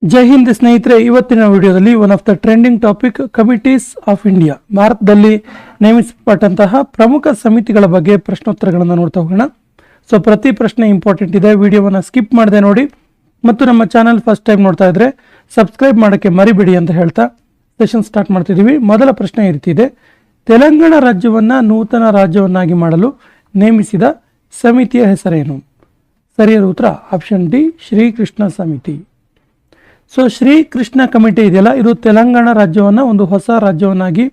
ಜೈ ಹಿಂದ್ ಸ್ನೇಹಿತರೆ, ಇವತ್ತಿನ ವಿಡಿಯೋದಲ್ಲಿ one of the trending topic committees of India, ಭಾರತದಲ್ಲಿ ನೇಮಿಸಲ್ಪಟ್ಟಂತಹ ಪ್ರಮುಖ ಸಮಿತಿಗಳ ಬಗ್ಗೆ ಪ್ರಶ್ನೋತ್ತರಗಳನ್ನು ನೋಡ್ತಾ ಹೋಗೋಣ. ಸೊ ಪ್ರತಿ ಪ್ರಶ್ನೆ ಇಂಪಾರ್ಟೆಂಟ್ ಇದೆ, ವಿಡಿಯೋವನ್ನು ಸ್ಕಿಪ್ ಮಾಡದೆ ನೋಡಿ. ಮತ್ತು ನಮ್ಮ ಚಾನಲ್ ಫಸ್ಟ್ ಟೈಮ್ ನೋಡ್ತಾ ಇದ್ರೆ ಸಬ್ಸ್ಕ್ರೈಬ್ ಮಾಡೋಕ್ಕೆ ಮರಿಬೇಡಿ ಅಂತ ಹೇಳ್ತಾ ಸೆಷನ್ ಸ್ಟಾರ್ಟ್ ಮಾಡ್ತಿದ್ದೀವಿ. ಮೊದಲ ಪ್ರಶ್ನೆ ಈ ರೀತಿ ಇದೆ: ತೆಲಂಗಾಣ ರಾಜ್ಯವನ್ನು ನೂತನ ರಾಜ್ಯವನ್ನಾಗಿ ಮಾಡಲು ನೇಮಿಸಿದ ಸಮಿತಿಯ ಹೆಸರೇನು? ಸರಿಯಾದ ಉತ್ತರ ಆಪ್ಷನ್ ಡಿ, ಶ್ರೀಕೃಷ್ಣ ಸಮಿತಿ. ಸೊ ಶ್ರೀಕೃಷ್ಣ ಕಮಿಟಿ ಇದೆಯಲ್ಲ, ಇದು ತೆಲಂಗಾಣ ರಾಜ್ಯವನ್ನು ಒಂದು ಹೊಸ ರಾಜ್ಯವನ್ನಾಗಿ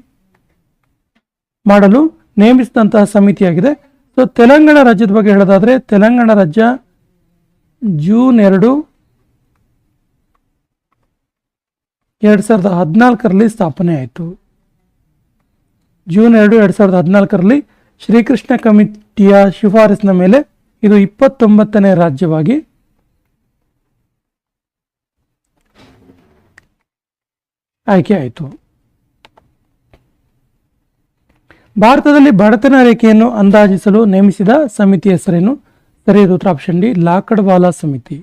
ಮಾಡಲು ನೇಮಿಸಿದಂತಹ ಸಮಿತಿಯಾಗಿದೆ. ಸೊ ತೆಲಂಗಾಣ ರಾಜ್ಯದ ಬಗ್ಗೆ ಹೇಳೋದಾದ್ರೆ, ತೆಲಂಗಾಣ ರಾಜ್ಯ ಜೂನ್ 2, 2014ರಲ್ಲಿ ಸ್ಥಾಪನೆ ಆಯಿತು. ಜೂನ್ 2, 2014ರಲ್ಲಿ ಶ್ರೀಕೃಷ್ಣ ಕಮಿಟಿಯ ಶಿಫಾರಸಿನ ಮೇಲೆ ಇದು 29ನೇ ರಾಜ್ಯವಾಗಿ ಆಯ್ಕೆ ಆಯಿತು. ಭಾರತದಲ್ಲಿ ಬಡತನ ರೇಖೆಯನ್ನು ಅಂದಾಜಿಸಲು ನೇಮಿಸಿದ ಸಮಿತಿ ಹೆಸರೇನು? ಸರಿಯಾದ ಉತ್ತರ ಆಪ್ಷನ್ ಡಿ, ಲಾಕಡ್ವಾಲಾ ಸಮಿತಿ.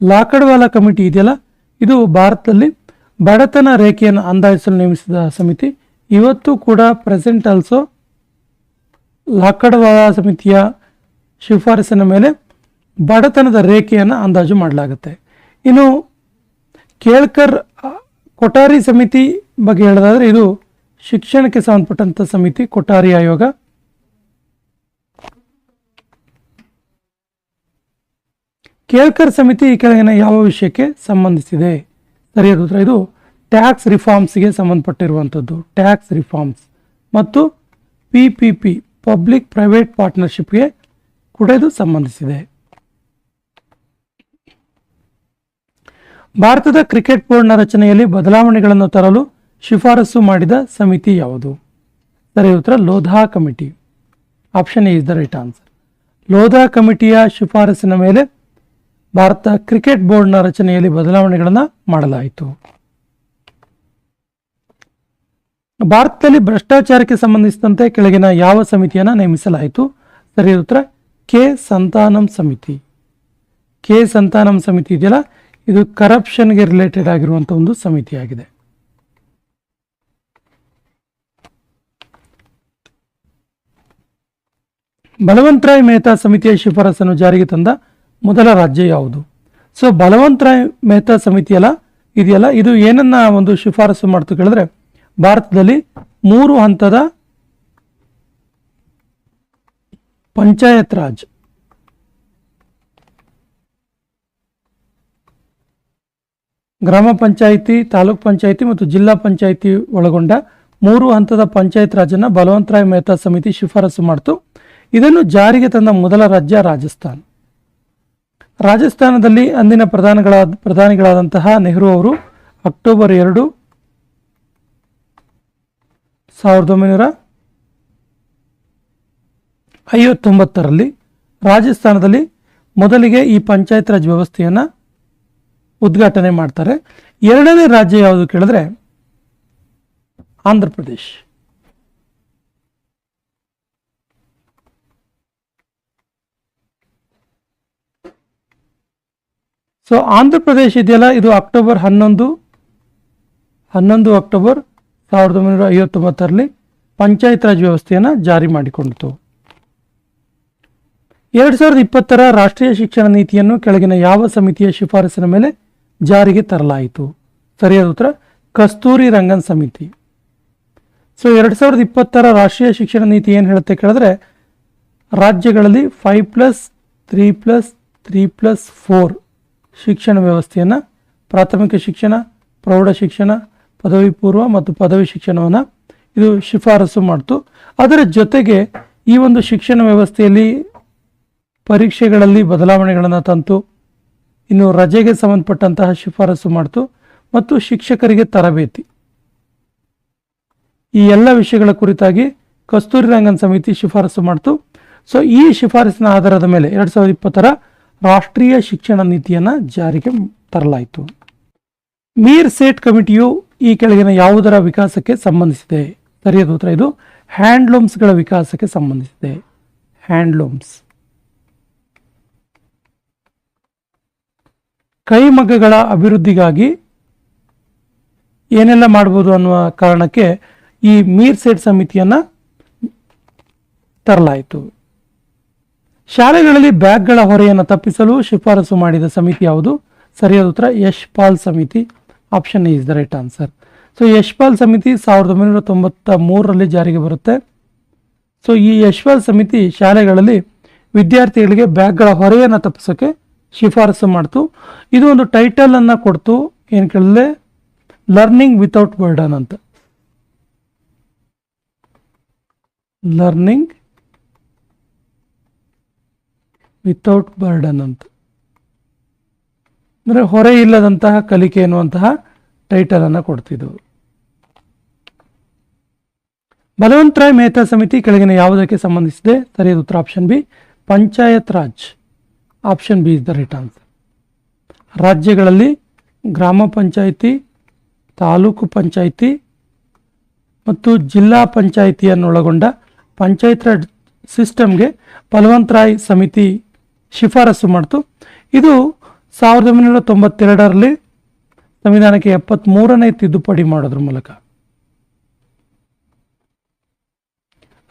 ಲಾಕಡ್ವಾಲಾ ಕಮಿಟಿ ಇದೆಯಲ್ಲ, ಇದು ಭಾರತದಲ್ಲಿ ಬಡತನ ರೇಖೆಯನ್ನು ಅಂದಾಜಿಸಲು ನೇಮಿಸಿದ ಸಮಿತಿ. ಇವತ್ತು ಕೂಡ ಪ್ರೆಸೆಂಟ್ ಆಲ್ಸೋ ಲಾಕಡ್ವಾಲಾ ಸಮಿತಿಯ ಶಿಫಾರಸಿನ ಮೇಲೆ ಬಡತನದ ರೇಖೆಯನ್ನು ಅಂದಾಜು ಮಾಡಲಾಗುತ್ತೆ. ಇನ್ನು ಕೇಳ್ಕರ್ ಕೊಠಾರಿ ಸಮಿತಿ ಬಗ್ಗೆ ಹೇಳೋದಾದ್ರೆ, ಇದು ಶಿಕ್ಷಣಕ್ಕೆ ಸಂಬಂಧಪಟ್ಟಂತ ಸಮಿತಿ, ಕೊಠಾರಿ ಆಯೋಗ. ಕೇಳ್ಕರ್ ಸಮಿತಿ ಈ ಕೆಳಗಿನ ಯಾವ ವಿಷಯಕ್ಕೆ ಸಂಬಂಧಿಸಿದೆ? ಸರಿಯಾದ ಉತ್ತರ ಇದು ಟ್ಯಾಕ್ಸ್ ರಿಫಾರ್ಮ್ಸ್ಗೆ ಸಂಬಂಧಪಟ್ಟಿರುವಂಥದ್ದು. ಟ್ಯಾಕ್ಸ್ ರಿಫಾರ್ಮ್ಸ್ ಮತ್ತು PPP, ಪಬ್ಲಿಕ್ ಪ್ರೈವೇಟ್ ಪಾರ್ಟ್ನರ್ಶಿಪ್ಗೆ ಕೂಡ ಇದು ಸಂಬಂಧಿಸಿದೆ. ಭಾರತದ ಕ್ರಿಕೆಟ್ ಬೋರ್ಡ್ನ ರಚನೆಯಲ್ಲಿ ಬದಲಾವಣೆಗಳನ್ನು ತರಲು ಶಿಫಾರಸು ಮಾಡಿದ ಸಮಿತಿ ಯಾವುದು? ಸರಿಯಾದ ಉತ್ತರ Lodha committee. Option A is the right answer. Lodha ಕಮಿಟಿಯ ಶಿಫಾರಸಿನ ಮೇಲೆ ಭಾರತ ಕ್ರಿಕೆಟ್ ಬೋರ್ಡ್ನ ರಚನೆಯಲ್ಲಿ ಬದಲಾವಣೆಗಳನ್ನು ಮಾಡಲಾಯಿತು. ಭಾರತದಲ್ಲಿ ಭ್ರಷ್ಟಾಚಾರಕ್ಕೆ ಸಂಬಂಧಿಸಿದಂತೆ ಕೆಳಗಿನ ಯಾವ ಸಮಿತಿಯನ್ನು ನೇಮಿಸಲಾಯಿತು? ಸರಿಯಾದ ಉತ್ತರ ಕೆ ಸಂತಾನಂ ಸಮಿತಿ. ಕೆ ಸಂತಾನಂ ಸಮಿತಿ ಇದೆಯಲ್ಲ, ಇದು ಕರಪ್ಷನ್ಗೆ ರಿಲೇಟೆಡ್ ಆಗಿರುವಂಥ ಒಂದು ಸಮಿತಿಯಾಗಿದೆ. ಬಲವಂತರಾಯ್ ಮೆಹ್ತಾ ಸಮಿತಿಯ ಶಿಫಾರಸನ್ನು ಜಾರಿಗೆ ತಂದ ಮೊದಲ ರಾಜ್ಯ ಯಾವುದು? ಸೊ ಬಲವಂತರಾಯ್ ಮೆಹ್ತಾ ಸಮಿತಿಯಲ್ಲ ಇದೆಯಲ್ಲ, ಇದು ಏನನ್ನ ಒಂದು ಶಿಫಾರಸು ಮಾಡ್ತು ಕೇಳಿದ್ರೆ, ಭಾರತದಲ್ಲಿ 3 ಹಂತದ ಪಂಚಾಯತ್ ರಾಜ್, ಗ್ರಾಮ ಪಂಚಾಯಿತಿ, ತಾಲೂಕ್ ಪಂಚಾಯಿತಿ ಮತ್ತು ಜಿಲ್ಲಾ ಪಂಚಾಯಿತಿ ಒಳಗೊಂಡ 3 ಹಂತದ ಪಂಚಾಯತ್ ರಾಜನ್ನು ಬಲವಂತರಾಯ್ ಮೆಹ್ತಾ ಸಮಿತಿ ಶಿಫಾರಸು ಮಾಡಿತು. ಇದನ್ನು ಜಾರಿಗೆ ತಂದ ಮೊದಲ ರಾಜ್ಯ ರಾಜಸ್ಥಾನ್. ರಾಜಸ್ಥಾನದಲ್ಲಿ ಅಂದಿನ ಪ್ರಧಾನಿಗಳಾದಂತಹ ನೆಹರು ಅವರು ಅಕ್ಟೋಬರ್ 2, 1959ರಲ್ಲಿ ರಾಜಸ್ಥಾನದಲ್ಲಿ ಮೊದಲಿಗೆ ಈ ಪಂಚಾಯತ್ ರಾಜ್ ವ್ಯವಸ್ಥೆಯನ್ನು ಉದ್ಘಾಟನೆ ಮಾಡ್ತಾರೆ. ಎರಡನೇ ರಾಜ್ಯ ಯಾವುದು ಕೇಳಿದ್ರೆ ಆಂಧ್ರ ಪ್ರದೇಶ್. ಸೊ ಆಂಧ್ರ ಪ್ರದೇಶ್ ಇದೆಯಲ್ಲ, ಇದು ಅಕ್ಟೋಬರ್ 11 ಅಕ್ಟೋಬರ್ 1959ರಲ್ಲಿ ಪಂಚಾಯತ್ ರಾಜ್ ವ್ಯವಸ್ಥೆಯನ್ನು ಜಾರಿ ಮಾಡಿಕೊಂಡಿತು. 2020ರ ರಾಷ್ಟ್ರೀಯ ಶಿಕ್ಷಣ ನೀತಿಯನ್ನು ಕೆಳಗಿನ ಯಾವ ಸಮಿತಿಯ ಶಿಫಾರಸಿನ ಮೇಲೆ ಜಾರಿಗೆ ತರಲಾಯಿತು? ಸರಿಯಾದ ಉತ್ತರ ಕಸ್ತೂರಿ ರಂಗನ್ ಸಮಿತಿ. ಸೊ 2020ರ ರಾಷ್ಟ್ರೀಯ ಶಿಕ್ಷಣ ನೀತಿ ಏನು ಹೇಳುತ್ತೆ ಕೇಳಿದ್ರೆ, ರಾಜ್ಯಗಳಲ್ಲಿ 5+3+3+4 ಶಿಕ್ಷಣ ವ್ಯವಸ್ಥೆಯನ್ನು, ಪ್ರಾಥಮಿಕ ಶಿಕ್ಷಣ, ಪ್ರೌಢ ಶಿಕ್ಷಣ, ಪದವಿ ಪೂರ್ವ ಮತ್ತು ಪದವಿ ಶಿಕ್ಷಣವನ್ನು ಇದು ಶಿಫಾರಸು ಮಾಡ್ತು. ಅದರ ಜೊತೆಗೆ ಈ ಒಂದು ಶಿಕ್ಷಣ ವ್ಯವಸ್ಥೆಯಲ್ಲಿ ಪರೀಕ್ಷೆಗಳಲ್ಲಿ ಬದಲಾವಣೆಗಳನ್ನು ತಂತು. ಇನ್ನು ರಜೆಗೆ ಸಂಬಂಧಪಟ್ಟಂತಹ ಶಿಫಾರಸು ಮಾಡ್ತು ಮತ್ತು ಶಿಕ್ಷಕರಿಗೆ ತರಬೇತಿ, ಈ ಎಲ್ಲ ವಿಷಯಗಳ ಕುರಿತಾಗಿ ಕಸ್ತೂರಿ ರಂಗನ್ ಸಮಿತಿ ಶಿಫಾರಸು ಮಾಡ್ತು. ಸೊ ಈ ಶಿಫಾರಸಿನ ಆಧಾರದ ಮೇಲೆ 2020ರ ರಾಷ್ಟ್ರೀಯ ಶಿಕ್ಷಣ ನೀತಿಯನ್ನು ಜಾರಿಗೆ ತರಲಾಯಿತು. ಮೀರ್ ಸೇಠ್ ಕಮಿಟಿಯು ಈ ಕೆಳಗಿನ ಯಾವುದರ ವಿಕಾಸಕ್ಕೆ ಸಂಬಂಧಿಸಿದೆ? ಸರಿಯಾದ ಉತ್ತರ ಇದು ಹ್ಯಾಂಡ್ಲೂಮ್ಸ್ಗಳ ವಿಕಾಸಕ್ಕೆ ಸಂಬಂಧಿಸಿದೆ. ಹ್ಯಾಂಡ್ಲೂಮ್ಸ್. ಕೈಮಗ್ಗಗಳ ಅಭಿವೃದ್ಧಿಗಾಗಿ ಏನೆಲ್ಲ ಮಾಡ್ಬೋದು ಅನ್ನುವ ಕಾರಣಕ್ಕೆ ಈ ಮೀರ್ ಸೇಠ್ ಸಮಿತಿಯನ್ನು ತರಲಾಯಿತು. ಶಾಲೆಗಳಲ್ಲಿ ಬ್ಯಾಗ್ಗಳ ಹೊರೆಯನ್ನು ತಪ್ಪಿಸಲು ಶಿಫಾರಸು ಮಾಡಿದ ಸಮಿತಿ ಯಾವುದು? ಸರಿಯಾದ ಉತ್ತರ ಯಶ್ಪಾಲ್ ಸಮಿತಿ. Option is the right answer. So Yashpal ಸಮಿತಿ 1993ರಲ್ಲಿ ಜಾರಿಗೆ ಬರುತ್ತೆ. ಸೊ ಈ ಯಶ್ಪಾಲ್ ಸಮಿತಿ ಶಾಲೆಗಳಲ್ಲಿ ವಿದ್ಯಾರ್ಥಿಗಳಿಗೆ ಬ್ಯಾಗ್ಗಳ ಹೊರೆಯನ್ನು ತಪ್ಪಿಸೋಕ್ಕೆ ಶಿಫಾರಸು ಮಾಡ್ತು. ಇದು ಒಂದು ಟೈಟಲ್ ಅನ್ನು ಕೊಡ್ತು, ಏನು ಕೇಳಿದ್ರೆ ಲರ್ನಿಂಗ್ ವಿತೌಟ್ ಬರ್ಡನ್ ಅಂತ. ಲರ್ನಿಂಗ್ ವಿತೌಟ್ ಬರ್ಡನ್ ಅಂತ ಅಂದರೆ ಹೊರೆ ಇಲ್ಲದಂತಹ ಕಲಿಕೆ ಎನ್ನುವಂತಹ ಟೈಟಲ್ ಅನ್ನು ಕೊಡ್ತಿದ್ದವು. ಬಲವಂತರಾಯ್ ಮೆಹ್ತಾ ಸಮಿತಿ ಕೆಳಗಿನ ಯಾವುದಕ್ಕೆ ಸಂಬಂಧಿಸಿದೆ? ಸರಿಯಾದ ಉತ್ತರ option B panchayat Raj. Option B is the right answer. ರಾಜ್ಯಗಳಲ್ಲಿ ಗ್ರಾಮ ಪಂಚಾಯಿತಿ, ತಾಲೂಕು ಪಂಚಾಯಿತಿ ಮತ್ತು ಜಿಲ್ಲಾ ಪಂಚಾಯಿತಿಯನ್ನೊಳಗೊಂಡ ಪಂಚಾಯತ್ ರಾಜ್ ಸಿಸ್ಟಮ್ಗೆ ಬಲವಂತರಾಯ್ ಸಮಿತಿ ಶಿಫಾರಸು ಮಾಡ್ತು. ಇದು 1992ರಲ್ಲಿ ಸಂವಿಧಾನಕ್ಕೆ 73ನೇ ತಿದ್ದುಪಡಿ ಮಾಡೋದ್ರ ಮೂಲಕ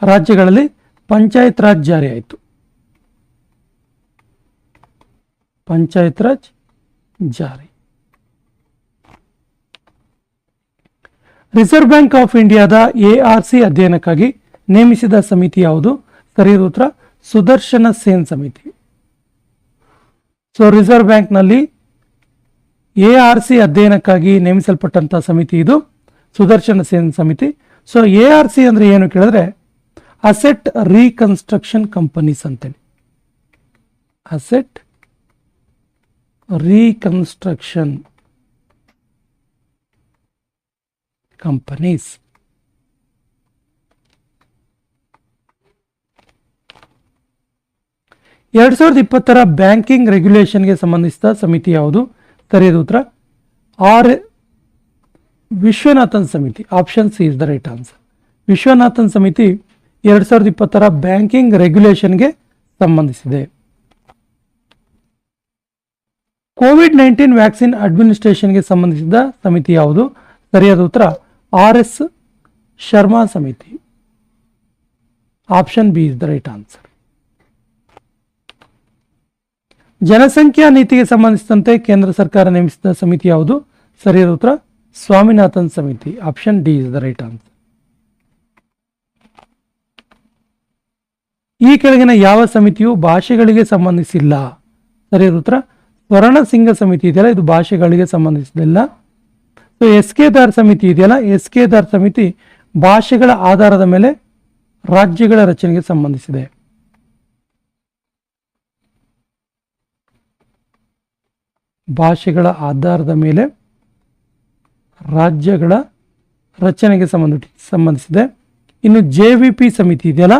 ರಾಜ್ಯಗಳಲ್ಲಿ ಪಂಚಾಯತ್ ರಾಜ್ ಜಾರಿ ಆಯಿತು. ಪಂಚಾಯತ್ ರಾಜ್ ಜಾರಿ. ರಿಸರ್ವ್ ಬ್ಯಾಂಕ್ ಆಫ್ ಇಂಡಿಯಾದ ARC ಅಧ್ಯಯನಕ್ಕಾಗಿ ನೇಮಿಸಿದ ಸಮಿತಿ ಯಾವುದು? ಸರಿಯಾದ ಉತ್ತರ ಸುದರ್ಶನ ಸೇನ್ ಸಮಿತಿ. ಸೊ ರಿಸರ್ವ್ ಬ್ಯಾಂಕ್ನಲ್ಲಿ ARC ಅಧ್ಯಯನಕ್ಕಾಗಿ ನೇಮಿಸಲ್ಪಟ್ಟಂತಹ ಸಮಿತಿ ಇದು ಸುದರ್ಶನ ಸೇನ್ ಸಮಿತಿ. ಸೊ ARC ಅಂದ್ರೆ ಏನು ಕೇಳಿದ್ರೆ ಅಸೆಟ್ ರೀಕನ್ಸ್ಟ್ರಕ್ಷನ್ ಕಂಪನೀಸ್ ಅಂತೇಳಿ. Asset reconstruction companies. ಎರಡ್ 2020ರ ಬ್ಯಾಂಕಿಂಗ್ ರೆಗ್ಯುಲೇಷನ್ಗೆ ಸಂಬಂಧಿಸಿದ ಸಮಿತಿ ಯಾವುದು? ಸರಿಯಾದ ಉತ್ತರ ವಿಶ್ವನಾಥನ್ ಸಮಿತಿ. Option C is the right answer. Viswanathan ಸಮಿತಿ 2020ರ ಬ್ಯಾಂಕಿಂಗ್ ರೆಗ್ಯುಲೇಷನ್ಗೆ ಸಂಬಂಧಿಸಿದೆ. ಕೋವಿಡ್-19 ವ್ಯಾಕ್ಸಿನ್ ಅಡ್ಮಿನಿಸ್ಟ್ರೇಷನ್ಗೆ ಸಂಬಂಧಿಸಿದ ಸಮಿತಿ ಯಾವುದು? ಸರಿಯಾದ ಉತ್ತರ RS ಶರ್ಮಾ ಸಮಿತಿ. Option B is the right answer. ಜನಸಂಖ್ಯಾ ನೀತಿಗೆ ಸಂಬಂಧಿಸಿದಂತೆ ಕೇಂದ್ರ ಸರ್ಕಾರ ನೇಮಿಸಿದ ಸಮಿತಿ ಯಾವುದು? ಸರಿಯಾದ ಉತ್ತರ ಸ್ವಾಮಿನಾಥನ್ ಸಮಿತಿ. Option D is the right answer. ಈ ಕೆಳಗಿನ ಯಾವ ಸಮಿತಿಯು ಭಾಷೆಗಳಿಗೆ ಸಂಬಂಧಿಸಿಲ್ಲ? ಸರಿಯಾದ ಉತ್ತರ ಸ್ವರ್ಣಸಿಂಗ ಸಮಿತಿ ಇದೆಯಲ್ಲ, ಇದು ಭಾಷೆಗಳಿಗೆ ಸಂಬಂಧಿಸಿದಿಲ್ಲ. ಸೊ SK-ದಾರ್ ಸಮಿತಿ ಇದೆಯಲ್ಲ, SK-ದಾರ್ ಸಮಿತಿ ಭಾಷೆಗಳ ಆಧಾರದ ಮೇಲೆ ರಾಜ್ಯಗಳ ರಚನೆಗೆ ಸಂಬಂಧಿಸಿದೆ. ಭಾಷೆಗಳ ಆಧಾರದ ಮೇಲೆ ರಾಜ್ಯಗಳ ರಚನೆಗೆ ಸಂಬಂಧಿಸಿದೆ. ಇನ್ನು JVP ಸಮಿತಿ ಇದೆಯಲ್ಲ,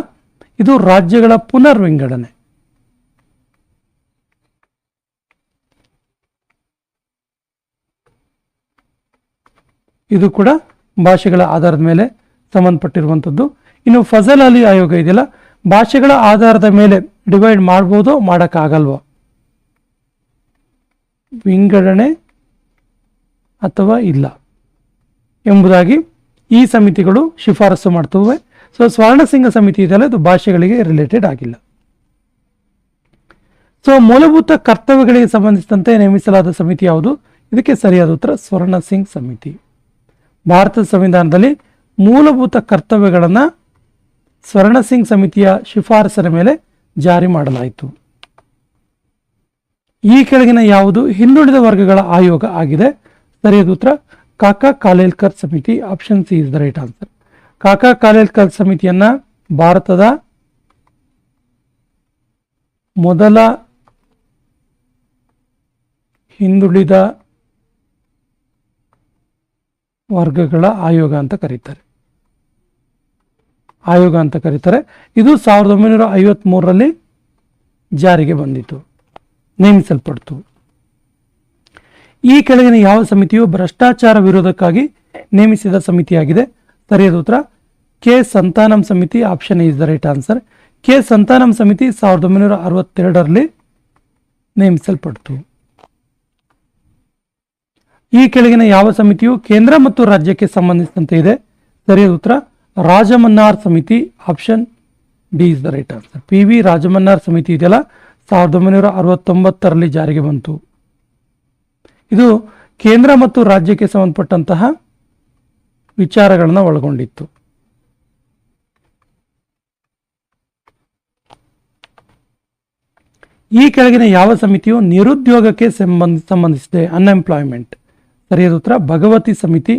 ಇದು ರಾಜ್ಯಗಳ ಪುನರ್ವಿಂಗಡಣೆ. ಇದು ಕೂಡ ಭಾಷೆಗಳ ಆಧಾರದ ಮೇಲೆ ಸಂಬಂಧಪಟ್ಟಿರುವಂಥದ್ದು. ಇನ್ನು ಫಜಲ್ ಅಲಿ ಆಯೋಗ ಇದೆಯಲ್ಲ, ಭಾಷೆಗಳ ಆಧಾರದ ಮೇಲೆ ಡಿವೈಡ್ ಮಾಡ್ಬೋದೋ ಮಾಡೋಕ್ಕಾಗಲ್ವೋ, ವಿಂಗಡಣೆ ಅಥವಾ ಇಲ್ಲ ಎಂಬುದಾಗಿ ಈ ಸಮಿತಿಗಳು ಶಿಫಾರಸು ಮಾಡ್ತವೆ. ಸೊ ಸ್ವರ್ಣಸಿಂಗ ಸಮಿತಿ ಇದೆಯಲ್ಲ, ಇದು ಭಾಷೆಗಳಿಗೆ ರಿಲೇಟೆಡ್ ಆಗಿಲ್ಲ. ಸೊ ಮೂಲಭೂತ ಕರ್ತವ್ಯಗಳಿಗೆ ಸಂಬಂಧಿಸಿದಂತೆ ನೇಮಿಸಲಾದ ಸಮಿತಿ ಯಾವುದು? ಇದಕ್ಕೆ ಸರಿಯಾದ ಉತ್ತರ ಸ್ವರ್ಣಸಿಂಗ್ ಸಮಿತಿ. ಭಾರತದ ಸಂವಿಧಾನದಲ್ಲಿ ಮೂಲಭೂತ ಕರ್ತವ್ಯಗಳನ್ನು ಸ್ವರ್ಣಸಿಂಗ್ ಸಮಿತಿಯ ಶಿಫಾರಸಿನ ಮೇಲೆ ಜಾರಿ ಮಾಡಲಾಯಿತು. ಈ ಕೆಳಗಿನ ಯಾವುದು ಹಿಂದುಳಿದ ವರ್ಗಗಳ ಆಯೋಗ ಆಗಿದೆ? ಸರಿಯಾದ ಉತ್ತರ ಕಾಕಾ ಕಾಲೇಲ್ಕರ್ ಸಮಿತಿ. Option C is the right answer. ಕಾಕಾ ಕಾಲೇಲ್ಕರ್ ಸಮಿತಿಯನ್ನ ಭಾರತದ ಮೊದಲ ಹಿಂದುಳಿದ ವರ್ಗಗಳ ಆಯೋಗ ಅಂತ ಕರೀತಾರೆ. ಇದು 1953ರಲ್ಲಿ ಜಾರಿಗೆ ಬಂದಿತು, ನೇಮಿಸಲ್ಪಡ್ತು. ಈ ಕೆಳಗಿನ ಯಾವ ಸಮಿತಿಯು ಭ್ರಷ್ಟಾಚಾರ ವಿರೋಧಕ್ಕಾಗಿ ನೇಮಿಸಿದ ಸಮಿತಿಯಾಗಿದೆ? ಸರಿಯಾದ ಉತ್ತರ ಕೆ ಸಂತಾನಂ ಸಮಿತಿ. Option is the right answer. K Santhanam ಸಮಿತಿ 1962ರಲ್ಲಿ ನೇಮಿಸಲ್ಪಡ್ತು. ಈ ಕೆಳಗಿನ ಯಾವ ಸಮಿತಿಯು ಕೇಂದ್ರ ಮತ್ತು ರಾಜ್ಯಕ್ಕೆ ಸಂಬಂಧಿಸಿದಂತೆ ಇದೆ? ಸರಿಯಾದ ಉತ್ತರ ರಾಜಮನ್ನಾರ್ ಸಮಿತಿ. Option D is the right answer. P V Rajamannar ಸಮಿತಿ ಇದೆಯಲ್ಲ 1969ರಲ್ಲಿ ಜಾರಿಗೆ ಬಂತು. ಇದು ಕೇಂದ್ರ ಮತ್ತು ರಾಜ್ಯಕ್ಕೆ ಸಂಬಂಧಪಟ್ಟಂತಹ ವಿಚಾರಗಳನ್ನು ಒಳಗೊಂಡಿತ್ತು. ಈ ಕೆಳಗಿನ ಯಾವ ಸಮಿತಿಯು ನಿರುದ್ಯೋಗಕ್ಕೆ ಸಂಬಂಧಿಸಿದೆ? ಅನ್ಎಂಪ್ಲಾಯ್ಮೆಂಟ್. ಸರಿಯಾದ ಉತ್ತರ ಭಗವತಿ ಸಮಿತಿ.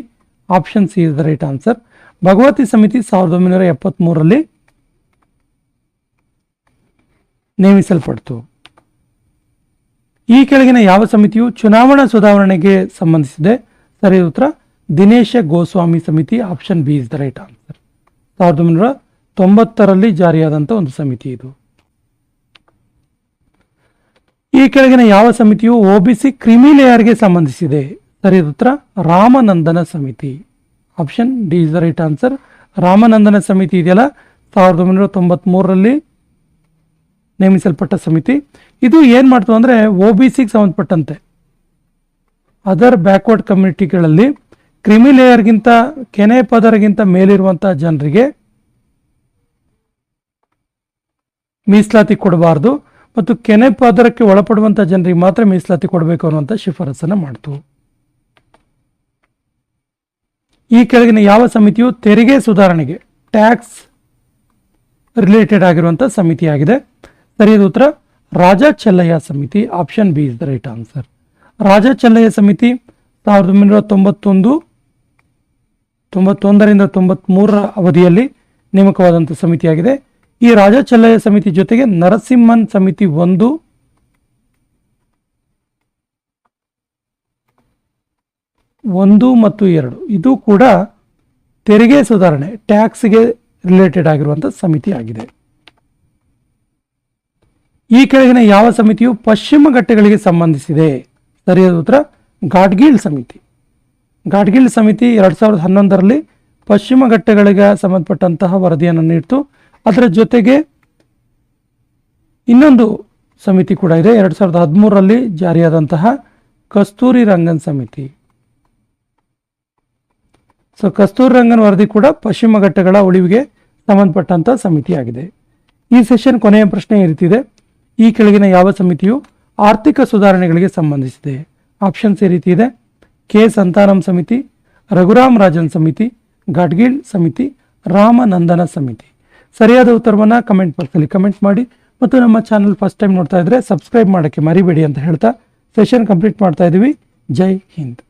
Option C is the right answer. Bhagwati ಸಮಿತಿ 1973ರಲ್ಲಿ ನೇಮಿಸಲ್ಪಡ್ತು. ಈ ಕೆಳಗಿನ ಯಾವ ಸಮಿತಿಯು ಚುನಾವಣಾ ಸುಧಾರಣೆಗೆ ಸಂಬಂಧಿಸಿದೆ? ಸರಿಯಾದ ಉತ್ತರ ದಿನೇಶ ಗೋಸ್ವಾಮಿ ಸಮಿತಿ. Option B is the right answer. 1990ರಲ್ಲಿ ಜಾರಿಯಾದಂಥ ಒಂದು ಸಮಿತಿ ಇದು. ಈ ಕೆಳಗಿನ ಯಾವ ಸಮಿತಿಯು ಒಬಿಸಿ ಕ್ರಿಮಿ ಲೇಯರ್ಗೆ ಸಂಬಂಧಿಸಿದೆ? ಸರಿಯಾದ ಉತ್ತರ ರಾಮನಂದನ ಸಮಿತಿ. Option D is the right answer. Ramanandan ಸಮಿತಿ ಇದೆಯಲ್ಲ 1993ರಲ್ಲಿ ನೇಮಿಸಲ್ಪಟ್ಟ ಸಮಿತಿ. ಇದು ಏನು ಮಾಡ್ತು ಅಂದರೆ ಒಬಿಸಿಗೆ ಸಂಬಂಧಪಟ್ಟಂತೆ ಅದರ್ ಬ್ಯಾಕ್ವರ್ಡ್ ಕಮ್ಯುನಿಟಿಗಳಲ್ಲಿ ಕ್ರಿಮಿ ಲೇಯರ್ಗಿಂತ ಕೆನೆ ಪದರಗಿಂತ ಮೇಲಿರುವಂಥ ಜನರಿಗೆ ಮೀಸಲಾತಿ ಕೊಡಬಾರ್ದು ಮತ್ತು ಕೆನೆ ಪದರಕ್ಕೆ ಒಳಪಡುವಂಥ ಜನರಿಗೆ ಮಾತ್ರ ಮೀಸಲಾತಿ ಕೊಡಬೇಕು ಅನ್ನುವಂಥ ಶಿಫಾರಸನ್ನು ಮಾಡ್ತು. ಈ ಕೆಳಗಿನ ಯಾವ ಸಮಿತಿಯು ತೆರಿಗೆ ಸುಧಾರಣೆಗೆ ಟ್ಯಾಕ್ಸ್ ರಿಲೇಟೆಡ್ ಆಗಿರುವಂಥ ಸಮಿತಿಯಾಗಿದೆ? ಸರಿಯಾದ ಉತ್ತರ ರಾಜ ಚೆಲ್ಲಯ್ಯ ಸಮಿತಿ. Option B is the right answer. Raja Chelliah ಸಮಿತಿ 1991ರಿಂದ 93ರ ಅವಧಿಯಲ್ಲಿ ನೇಮಕವಾದಂಥ ಸಮಿತಿಯಾಗಿದೆ. ಈ ರಾಜ ಚೆಲ್ಲಯ್ಯ ಸಮಿತಿ ಜೊತೆಗೆ ನರಸಿಂಹನ್ ಸಮಿತಿ 1 ಮತ್ತು 2 ಇದು ಕೂಡ ತೆರಿಗೆ ಸುಧಾರಣೆ ಟ್ಯಾಕ್ಸ್ಗೆ ರಿಲೇಟೆಡ್ ಆಗಿರುವಂಥ ಸಮಿತಿ ಆಗಿದೆ. ಈ ಕೆಳಗಿನ ಯಾವ ಸಮಿತಿಯು ಪಶ್ಚಿಮ ಘಟ್ಟಗಳಿಗೆ ಸಂಬಂಧಿಸಿದೆ? ಸರಿಯಾದ ಉತ್ತರ ಗಾಡ್ಗೀಳ್ ಸಮಿತಿ. ಗಾಡ್ಗೀಳ್ ಸಮಿತಿ 2011ರಲ್ಲಿ ಪಶ್ಚಿಮ ಘಟ್ಟಗಳಿಗೆ ಸಂಬಂಧಪಟ್ಟಂತಹ ವರದಿಯನ್ನು ನೀಡಿತು. ಅದರ ಜೊತೆಗೆ ಇನ್ನೊಂದು ಸಮಿತಿ ಕೂಡ ಇದೆ 2013ರಲ್ಲಿ ಜಾರಿಯಾದಂತಹ ಕಸ್ತೂರಿ ರಂಗನ್ ಸಮಿತಿ. ಸೊ ಕಸ್ತೂರಿ ರಂಗನ್ ವರದಿ ಕೂಡ ಪಶ್ಚಿಮ ಘಟ್ಟಗಳ ಉಳಿವಿಗೆ ಸಂಬಂಧಪಟ್ಟಂತ ಸಮಿತಿಯಾಗಿದೆ. ಈ ಸೆಷನ್ ಕೊನೆಯ ಪ್ರಶ್ನೆ ಈ ರೀತಿ ಇದೆ: ಈ ಕೆಳಗಿನ ಯಾವ ಸಮಿತಿಯು ಆರ್ಥಿಕ ಸುಧಾರಣೆಗಳಿಗೆ ಸಂಬಂಧಿಸಿದೆ? ಆಪ್ಷನ್ಸ್ ಈ ರೀತಿ ಇದೆ: ಕೆ ಸಂತಾನಂ ಸಮಿತಿ, ರಘುರಾಮ್ ರಾಜನ್ ಸಮಿತಿ, ಗಾಡ್ಗೀಳ್ ಸಮಿತಿ, ರಾಮನಂದನ ಸಮಿತಿ. ಸರಿಯಾದ ಉತ್ತರವನ್ನು ಕಮೆಂಟ್ ಬಾಕ್ಸಲ್ಲಿ ಕಮೆಂಟ್ ಮಾಡಿ ಮತ್ತು ನಮ್ಮ ಚಾನಲ್ ಫಸ್ಟ್ ಟೈಮ್ ನೋಡ್ತಾ ಇದ್ರೆ ಸಬ್ಸ್ಕ್ರೈಬ್ ಮಾಡೋಕ್ಕೆ ಮರಿಬೇಡಿ ಅಂತ ಹೇಳ್ತಾ ಸೆಷನ್ ಕಂಪ್ಲೀಟ್ ಮಾಡ್ತಾ ಇದ್ದೀವಿ. ಜೈ ಹಿಂದ್.